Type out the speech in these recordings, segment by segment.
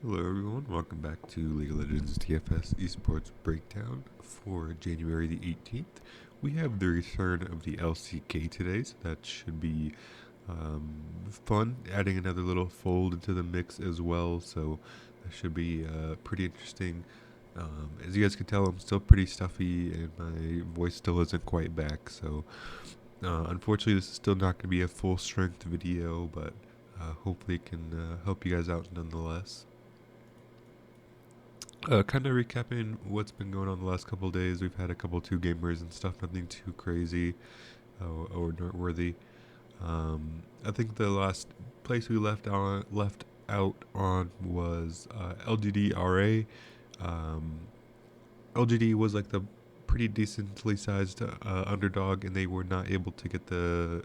Hello everyone, welcome back to League of Legends DFS Esports Breakdown for January the 18th. We have the return of the LCK today, so that should be fun, adding another little fold into the mix as well, so that should be pretty interesting. As you guys can tell, I'm still pretty stuffy and my voice still isn't quite back, so unfortunately this is still not going to be a full strength video, but hopefully it can help you guys out nonetheless. Kind of recapping what's been going on the last couple of days. We've had a couple 2 gamers and stuff, nothing too crazy or noteworthy. I think the last place we left out on was LGD RA. LGD was like the pretty decently sized underdog, and they were not able to get the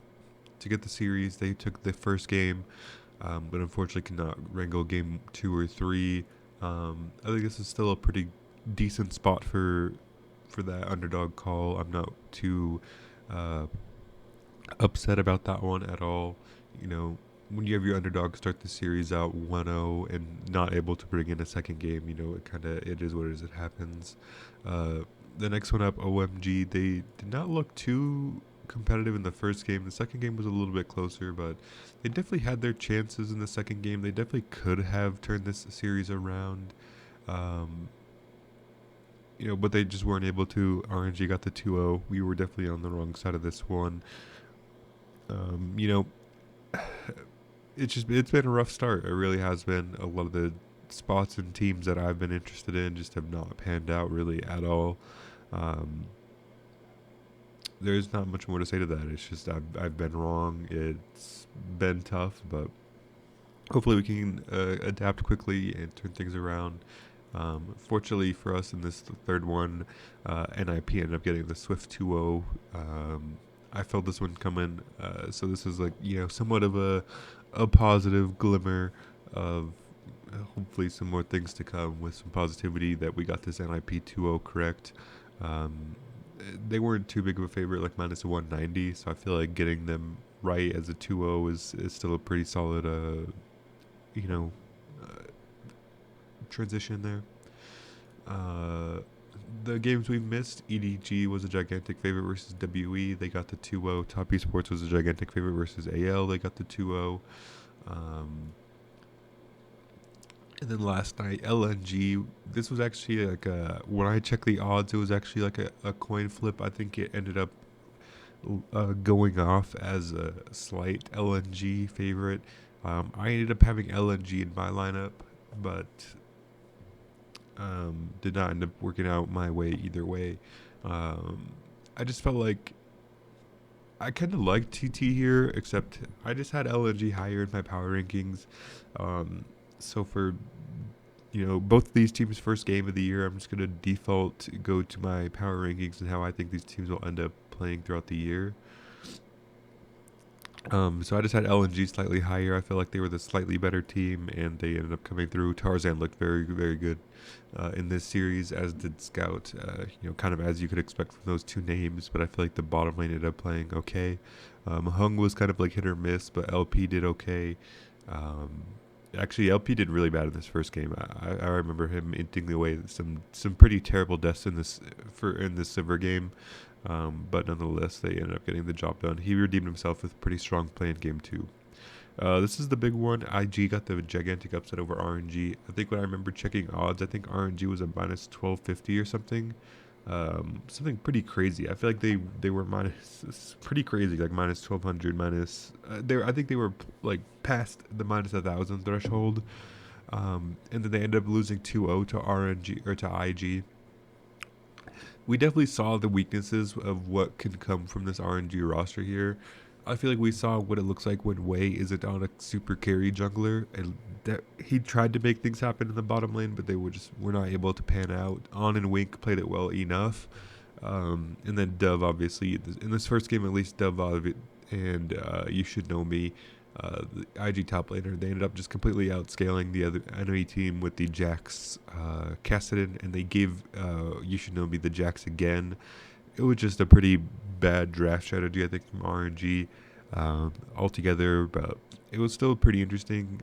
series. They took the first game, but unfortunately could not wrangle game 2 or 3. I think this is still a pretty decent spot for that underdog call. I'm not too upset about that one at all. You know, when you have your underdog start the series out 1-0 and not able to bring in a second game, it is what it is. It happens. The next one up, OMG, they did not look too competitive in the first game. The second game was a little bit closer, but they definitely had their chances in the second game. They definitely could have turned this series around. But they just weren't able to. RNG got the 2-0. We were definitely on the wrong side of this one. It's been a rough start. It really has been. A lot of the spots and teams that I've been interested in just have not panned out really at all. There's not much more to say to that. It's just I've been wrong. It's been tough, but hopefully we can adapt quickly and turn things around. Fortunately for us in this third one, NIP ended up getting the Swift 2-0. I felt this one coming, so this is like somewhat of a positive glimmer of hopefully some more things to come with some positivity that we got this NIP 2-0 correct. They weren't too big of a favorite, like minus 190, so I feel like getting them right as a 2-0 is still a pretty solid transition there. The games we missed, EDG was a gigantic favorite versus WE. They got the 2-0. Top Esports was a gigantic favorite versus AL. They got the 2-0. And then last night, LNG. This was actually like when I checked the odds, it was actually like a coin flip. I think it ended up going off as a slight LNG favorite. I ended up having LNG in my lineup, but did not end up working out my way either way. I just felt like I kind of liked TT here, except I just had LNG higher in my power rankings. So for both of these teams' first game of the year, I'm just gonna default go to my power rankings and how I think these teams will end up playing throughout the year. So I just had LNG slightly higher. I feel like they were the slightly better team, and they ended up coming through. Tarzan looked very, very good in this series, as did Scout. Kind of as you could expect from those two names. But I feel like the bottom lane ended up playing okay. Hung was kind of like hit or miss, but LP did okay. Actually, LP did really bad in this first game. I remember him inting away some pretty terrible deaths in this silver game. But nonetheless, they ended up getting the job done. He redeemed himself with pretty strong play in game 2. This is the big one. IG got the gigantic upset over RNG. I think when I remember checking odds, I think RNG was a minus 1250 or something. Something pretty crazy. I feel like they were minus pretty crazy, like minus 1200, minus. I think they were like past the minus 1000 threshold. And then they ended up losing 2-0 to RNG or to IG. We definitely saw the weaknesses of what can come from this RNG roster here. I feel like we saw what it looks like when Wei isn't on a super carry jungler, and that he tried to make things happen in the bottom lane, but they were not able to pan out. On and Wink played it well enough, and then Dove obviously in this first game at least Dove and You Should Know Me, the IG top laner, they ended up just completely outscaling the other enemy team with the Jax Kassadin, and they gave You Should Know Me the Jax again. It was just a pretty bad draft strategy, I think, from RNG. altogether, but it was still pretty interesting.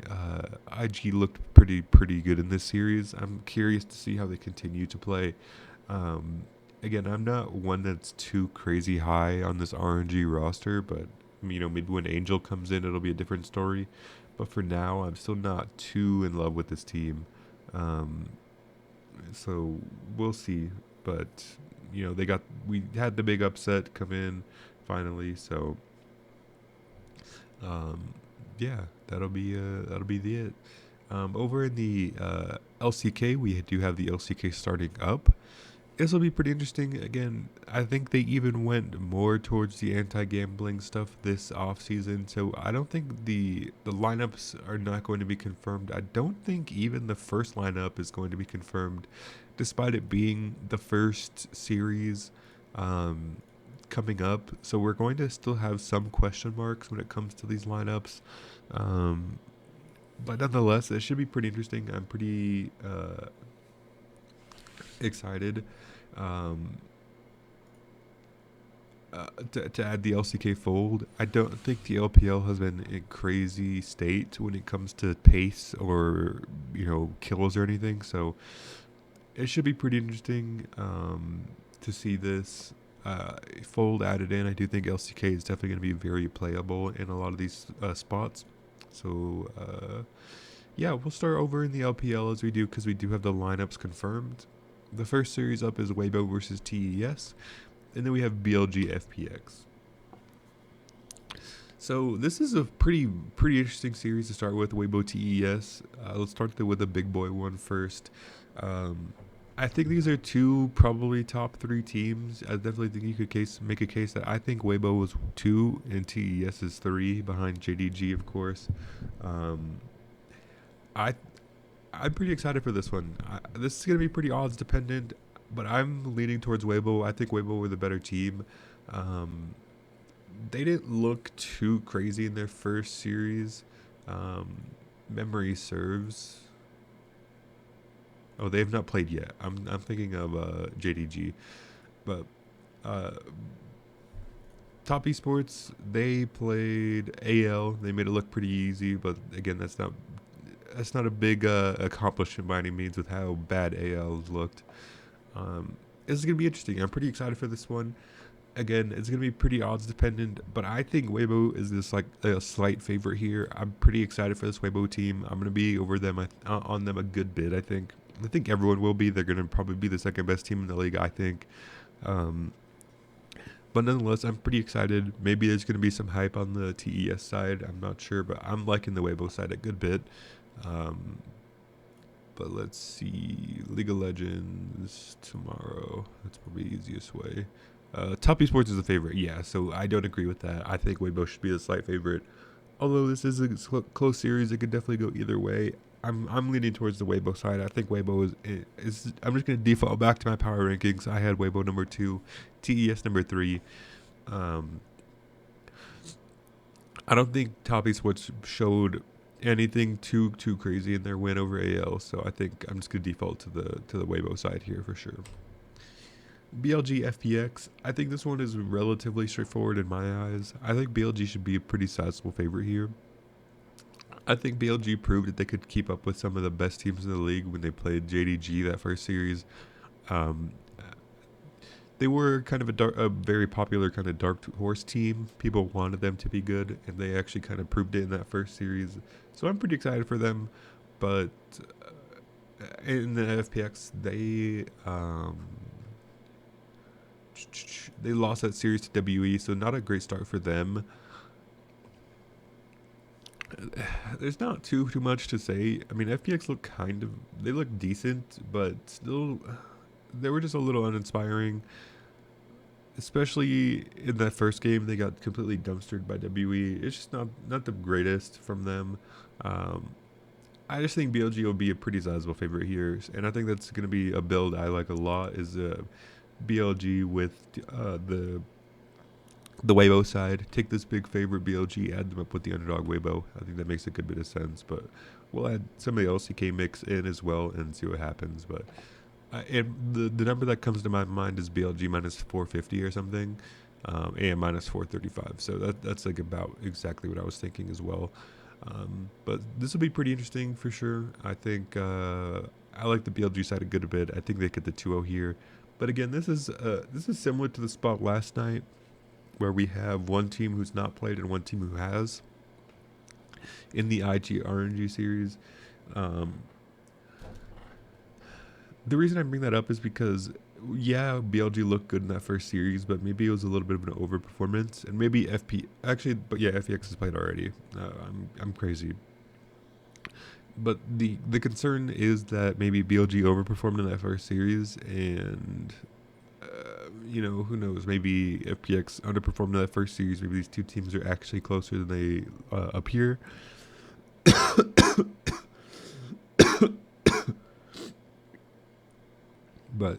IG looked pretty good in this series. I'm curious to see how they continue to play. Um, Again, I'm not one that's too crazy high on this RNG roster, but maybe when Angel comes in, it'll be a different story. But for now, I'm still not too in love with this team. Um, so we'll see. But we had the big upset come in finally. So um, yeah, that'll be it. Over in the LCK, we do have the LCK starting up. This will be pretty interesting. Again, I think they even went more towards the anti-gambling stuff this off season. So I don't think the lineups are not going to be confirmed. I don't think even the first lineup is going to be confirmed, despite it being the first series um, coming up. So we're going to still have some question marks when it comes to these lineups. Um, but nonetheless, it should be pretty interesting. I'm pretty excited um, to add the LCK fold. I don't think the LPL has been in crazy state when it comes to pace or kills or anything. So it should be pretty interesting to see this fold added in. I do think LCK is definitely going to be very playable in a lot of these spots. So yeah, we'll start over in the LPL as we do because we do have the lineups confirmed. The first series up is Weibo versus TES, and then we have BLG FPX. So this is a pretty interesting series to start with, Weibo TES. Let's start with the big boy one first. I think these are two probably top 3 teams. I definitely think you could make a case that I think Weibo was 2 and TES is 3 behind JDG, of course. I I'm pretty excited for this one. This is going to be pretty odds dependent, but I'm leaning towards Weibo. I think Weibo were the better team. Um, they didn't look too crazy in their first series. Memory serves. Oh, they have not played yet. I'm thinking of JDG, but uh, Top Esports, they played AL. They made it look pretty easy, but again, that's not a big accomplishment by any means with how bad AL looked. This is gonna be interesting. I'm pretty excited for this one. Again, it's gonna be pretty odds dependent, but I think Weibo is this like a slight favorite here. I'm pretty excited for this Weibo team. I'm gonna be over them on them a good bit. I think everyone will be. They're gonna probably be the second best team in the league. I think. Um, but nonetheless, I'm pretty excited. Maybe there's going to be some hype on the TES side. I'm not sure, but I'm liking the Weibo side a good bit. Um, but let's see. League of Legends tomorrow. That's probably the easiest way. Top Esports is a favorite. Yeah, so I don't agree with that. I think Weibo should be the slight favorite. Although this is a close series, it could definitely go either way. I'm leaning towards the Weibo side. I think Weibo is I'm just gonna default back to my power rankings. I had Weibo number 2, TES number 3. Um, I don't think Top Esports showed anything too crazy in their win over AL, so I think I'm just gonna default to the Weibo side here for sure. BLG FPX, I think this one is relatively straightforward in my eyes. I think BLG should be a pretty sizable favorite here. I think BLG proved that they could keep up with some of the best teams in the league when they played JDG that first series. Um, they were kind of a very popular kind of dark horse team. People wanted them to be good, and they actually kind of proved it in that first series. So I'm pretty excited for them. But in the FPX, they lost that series to WE, so not a great start for them. There's not too much to say. I mean, FPX they look decent, but still, they were just a little uninspiring. Especially in that first game, they got completely dumpstered by WE. It's just not the greatest from them. I just think BLG will be a pretty sizable favorite here, and I think that's going to be a build I like a lot. Is BLG with the Weibo side. Take this big favorite BLG, add them up with the underdog Weibo. I think that makes a good bit of sense. But we'll add some of the LCK mix in as well and see what happens. But and the number that comes to my mind is BLG minus 450 or something. and minus 435. So that's like about exactly what I was thinking as well. But this will be pretty interesting for sure. I think I like the BLG side a good bit. I think they get the 2-0 here. But again, this is similar to the spot last night where we have one team who's not played and one team who has in the IG RNG series. The reason I bring that up is because, yeah, BLG looked good in that first series, but maybe it was a little bit of an overperformance, and maybe FPX has played already. I'm crazy, but the concern is that maybe BLG overperformed in that first series, and who knows? Maybe FPX underperformed in that first series. Maybe these two teams are actually closer than they appear. But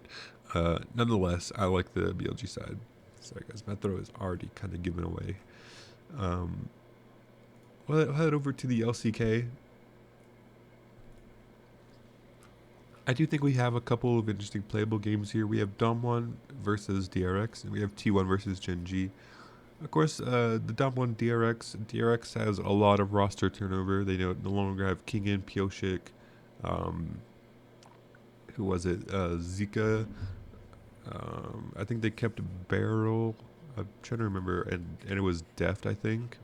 nonetheless, I like the BLG side. Sorry, guys, my throat is already kind of giving away. We'll head over to the LCK. I do think we have a couple of interesting playable games here. We have Dom1 versus DRX, and we have T1 versus Gen G. Of course, the Dom1 DRX has a lot of roster turnover. They no longer have Kingen, Pioshik, who was it? Zika. I think they kept Barrel. I'm trying to remember, and it was Deft, I think.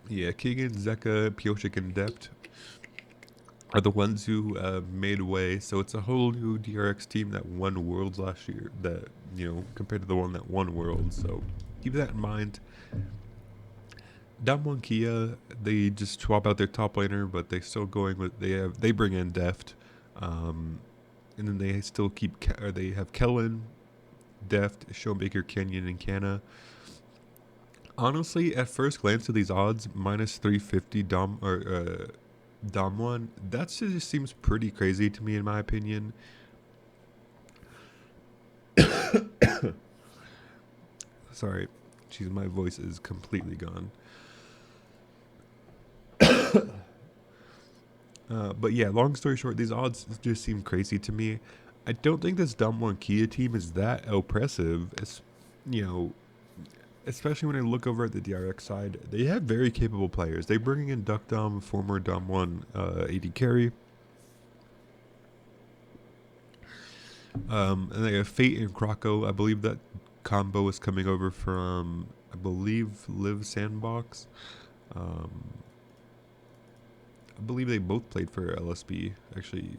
Yeah, Keegan, Zeka, Pioshik, and Deft are the ones who made way. So it's a whole new DRX team that won Worlds last year. That compared to the one that won Worlds. So keep that in mind. Damwon Kia, they just swap out their top laner, but they still going with they bring in Deft, and then they still they have Kellen, Deft, Showmaker, Canyon, and Canna. Honestly, at first glance of these odds, minus 350 Dom1, that just seems pretty crazy to me in my opinion. Sorry, jeez, my voice is completely gone. But yeah, long story short, these odds just seem crazy to me. I don't think this Dom1 Kia team is that oppressive. Especially when I look over at the DRX side, they have very capable players. They bring in Duck Dom, former Dom1 AD carry. And they have Fate and Croco. I believe that combo is coming over from, Live Sandbox. I believe they both played for LSB. Actually,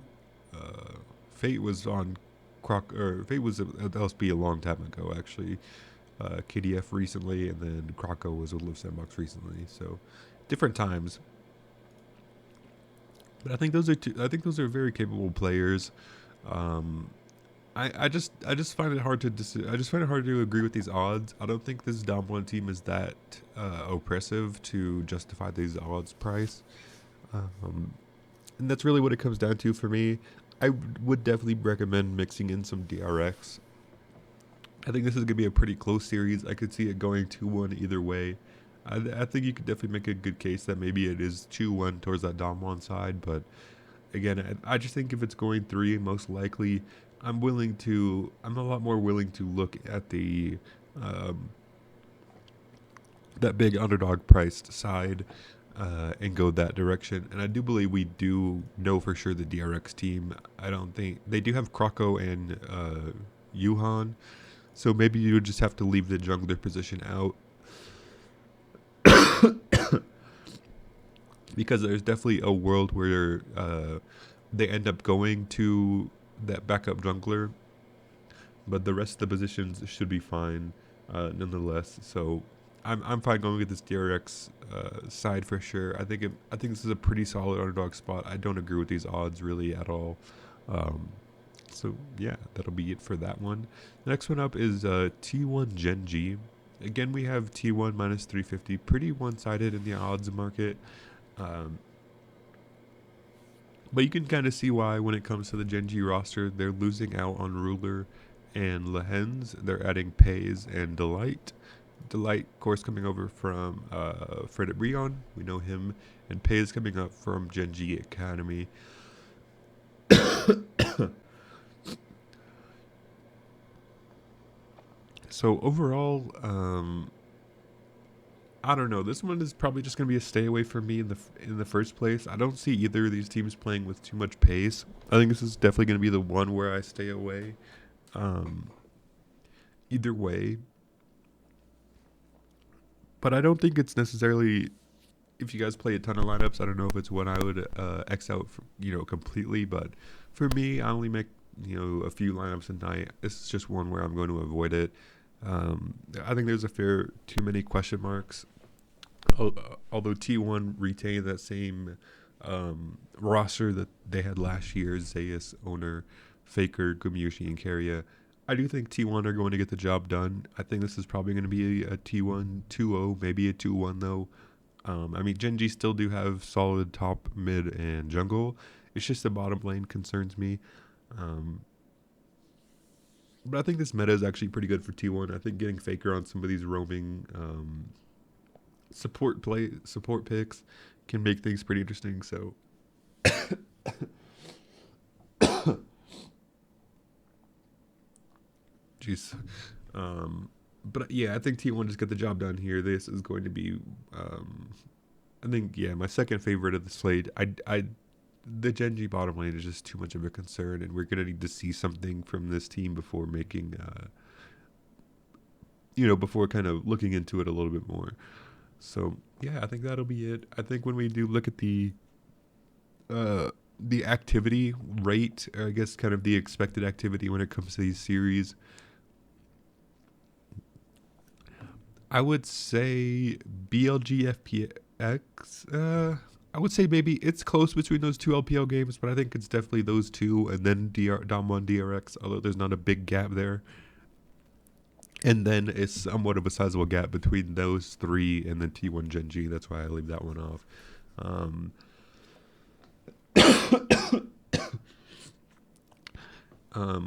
Fate was on Fate was at LSB a long time ago, actually. KDF recently, and then Croco was with Live Sandbox recently. So different times. But I think those are very capable players. I just find it hard to agree with these odds. I don't think this Dom1 team is that oppressive to justify these odds price. And that's really what it comes down to for me. I would definitely recommend mixing in some DRX. I think this is going to be a pretty close series. I could see it going 2-1 either way. I think you could definitely make a good case that maybe it is 2-1 towards that Dom1 side. But again, I just think if it's going 3, most likely, I'm a lot more willing to look at the that big underdog priced side and go that direction. And I do believe we do know for sure the DRX team. I don't think they do have Croco and Yuhan. So maybe you would just have to leave the jungler position out. Because there's definitely a world where they end up going to that backup jungler. But the rest of the positions should be fine nonetheless. So I'm fine going with this DRX side for sure. I think this is a pretty solid underdog spot. I don't agree with these odds really at all. So yeah, that'll be it for that one. The next one up is T1 Gen G. Again, we have T1 minus 350, pretty one-sided in the odds market. But you can kind of see why when it comes to the Gen G roster, they're losing out on Ruler and Lehens. They're adding Pays and Delight. Delight, of course, coming over from Fred at Brion. We know him. And Pays coming up from Gen G Academy. So overall, I don't know. This one is probably just going to be a stay away for me in the first place. I don't see either of these teams playing with too much pace. I think this is definitely going to be the one where I stay away. Um, Either way, but I don't think it's necessarily. If you guys play a ton of lineups, I don't know if it's one I would X out, completely. But for me, I only make a few lineups a night. This is just one where I'm going to avoid it. I think there's a fair too many question marks. Although T1 retained that same roster that they had last year, Zayas, Owner, Faker, Gumyushi, and Karya, I do think T1 are going to get the job done. I think this is probably going to be a T1 2-0, maybe a 2-1 though. I mean, Genji still do have solid top, mid, and jungle. It's just the bottom lane concerns me. Um, but I think this meta is actually pretty good for T1. I think getting Faker on some of these roaming support picks can make things pretty interesting. So, jeez. But yeah, I think T1 just got the job done here. This is going to be, I think, yeah, my second favorite of the slate. The Genji bottom lane is just too much of a concern, and we're gonna need to see something from this team before making, before kind of looking into it a little bit more. So yeah, I think that'll be it. I think when we do look at the activity rate, or I guess kind of the expected activity when it comes to these series, I would say BLG FPX. I would say maybe it's close between those two LPL games, but I think it's definitely those two, and then Dom1 DRX. Although there's not a big gap there, and then it's somewhat of a sizable gap between those three and then T1 Genji. That's why I leave that one off. Um,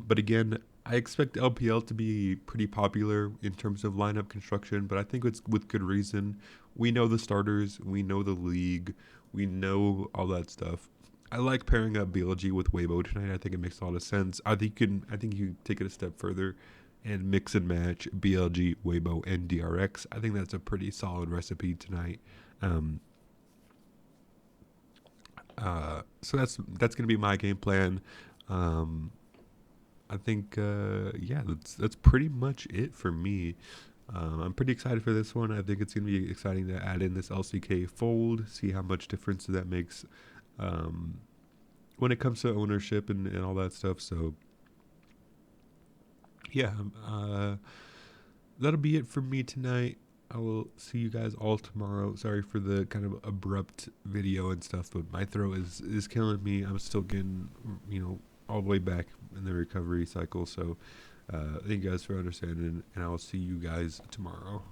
but again, I expect LPL to be pretty popular in terms of lineup construction, but I think it's with good reason. We know the starters, we know the league, we know all that stuff. I like pairing up BLG with Weibo tonight. I think it makes a lot of sense. I think you can take it a step further and mix and match BLG, Weibo, and DRX. I think that's a pretty solid recipe tonight. Um, so that's gonna be my game plan. Um, I think yeah, that's pretty much it for me. I'm pretty excited for this one. I think it's gonna be exciting to add in this LCK fold, see how much difference that makes um, when it comes to ownership and all that stuff. So yeah, that'll be it for me tonight. I will see you guys all tomorrow. Sorry for the kind of abrupt video and stuff, but my throat is killing me. I'm still getting, all the way back in the recovery cycle. So thank you guys for understanding, and I will see you guys tomorrow.